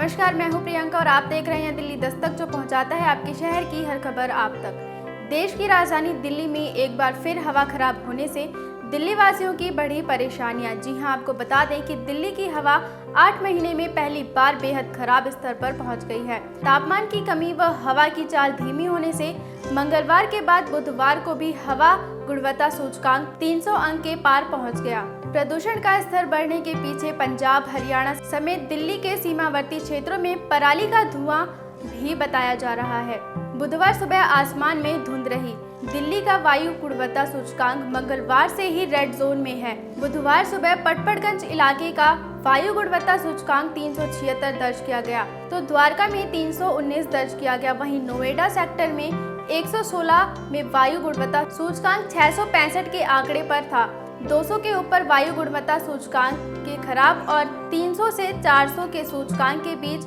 नमस्कार, मैं हूं प्रियंका और आप देख रहे हैं दिल्ली दस्तक, जो पहुंचाता है आपके शहर की हर खबर आप तक। देश की राजधानी दिल्ली में एक बार फिर हवा खराब होने से दिल्ली वासियों की बढ़ी परेशानियां। जी हां, आपको बता दें कि दिल्ली की हवा 8 महीने में पहली बार बेहद खराब स्तर पर पहुंच गई है। तापमान की कमी व हवा की चाल धीमी होने से मंगलवार के बाद बुधवार को भी हवा गुणवत्ता सूचकांक 300 अंक के पार पहुंच गया। प्रदूषण का स्तर बढ़ने के पीछे पंजाब, हरियाणा समेत दिल्ली के सीमावर्ती क्षेत्रों में पराली का धुआं भी बताया जा रहा है। बुधवार सुबह आसमान में धुंध रही। दिल्ली का वायु गुणवत्ता सूचकांक मंगलवार से ही रेड जोन में है। बुधवार सुबह पटपड़गंज इलाके का वायु गुणवत्ता सूचकांक 376 दर्ज किया गया, तो द्वारका में 319 दर्ज किया गया। वहीं नोएडा सेक्टर में 116 में वायु गुणवत्ता सूचकांक 665 के आंकड़े पर था। 200 के ऊपर वायु गुणवत्ता सूचकांक के खराब और 300 से 400 के सूचकांक के बीच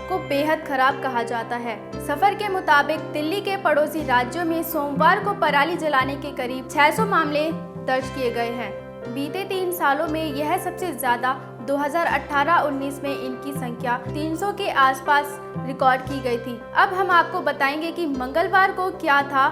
को बेहद खराब कहा जाता है। सफर के मुताबिक दिल्ली के पड़ोसी राज्यों में सोमवार को पराली जलाने के करीब 600 मामले दर्ज किए गए हैं। बीते 3 सालों में यह सबसे ज्यादा 2018-19 में इनकी संख्या 300 के आसपास रिकॉर्ड की गई थी। अब हम आपको बताएंगे कि मंगलवार को क्या था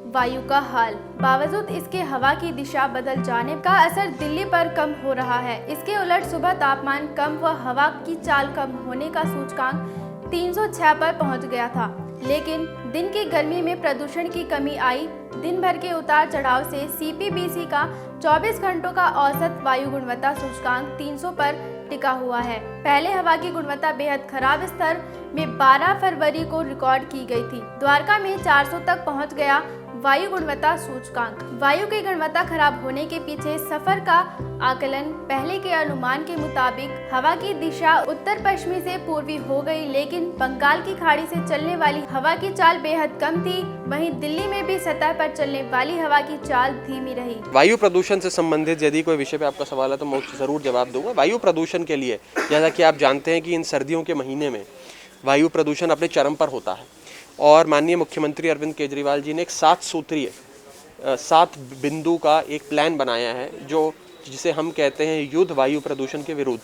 वायु का हाल। बावजूद इसके हवा की दिशा बदल जाने का असर दिल्ली पर कम हो रहा है। इसके उलट सुबह तापमान कम व हवा की चाल कम होने का सूचकांक 306 पर पहुंच गया था, लेकिन दिन की गर्मी में प्रदूषण की कमी आई। दिन भर के उतार चढ़ाव से सीपीबीसी का 24 घंटों का औसत वायु गुणवत्ता सूचकांक 300 पर टिका हुआ है। पहले हवा की गुणवत्ता बेहद खराब स्तर में 12 फरवरी को रिकॉर्ड की गई थी। द्वारका में 400 तक पहुंच गया वायु गुणवत्ता सूचकांक। वायु की गुणवत्ता खराब होने के पीछे सफर का आकलन पहले के अनुमान के मुताबिक हवा की दिशा उत्तर पश्चिमी से पूर्वी हो गई, लेकिन बंगाल की खाड़ी से चलने वाली हवा की चाल बेहद कम थी। वहीं दिल्ली में भी सतह पर चलने वाली हवा की चाल धीमी रही। वायु प्रदूषण से संबंधित यदि कोई विषय पे आपका सवाल है तो मैं जरूर जवाब दूंगा। वायु प्रदूषण के लिए जैसा कि आप जानते हैं कि इन सर्दियों के महीने में वायु प्रदूषण अपने चरम पर होता है और माननीय मुख्यमंत्री अरविंद केजरीवाल जी ने एक 7 सूत्रीय 7 बिंदु का एक प्लान बनाया है, जो जिसे हम कहते हैं युद्ध वायु प्रदूषण के विरुद्ध।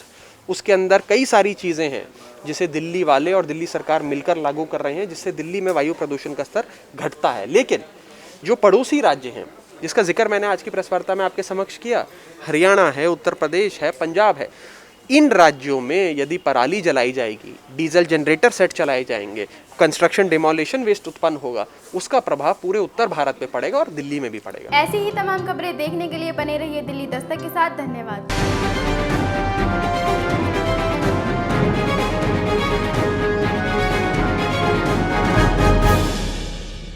उसके अंदर कई सारी चीज़ें हैं जिसे दिल्ली वाले और दिल्ली सरकार मिलकर लागू कर रहे हैं, जिससे दिल्ली में वायु प्रदूषण का स्तर घटता है। लेकिन जो पड़ोसी राज्य हैं, जिसका जिक्र मैंने आज की प्रेस वार्ता में आपके समक्ष किया, हरियाणा है, उत्तर प्रदेश है, पंजाब है, इन राज्यों में यदि पराली जलाई जाएगी, डीजल जनरेटर सेट चलाए जाएंगे, कंस्ट्रक्शन डिमोलिशन वेस्ट उत्पन्न होगा, उसका प्रभाव पूरे उत्तर भारत पे पड़ेगा और दिल्ली में भी पड़ेगा। ऐसी ही तमाम खबरें देखने के लिए बने रहिए दिल्ली दस्तक के साथ। धन्यवाद।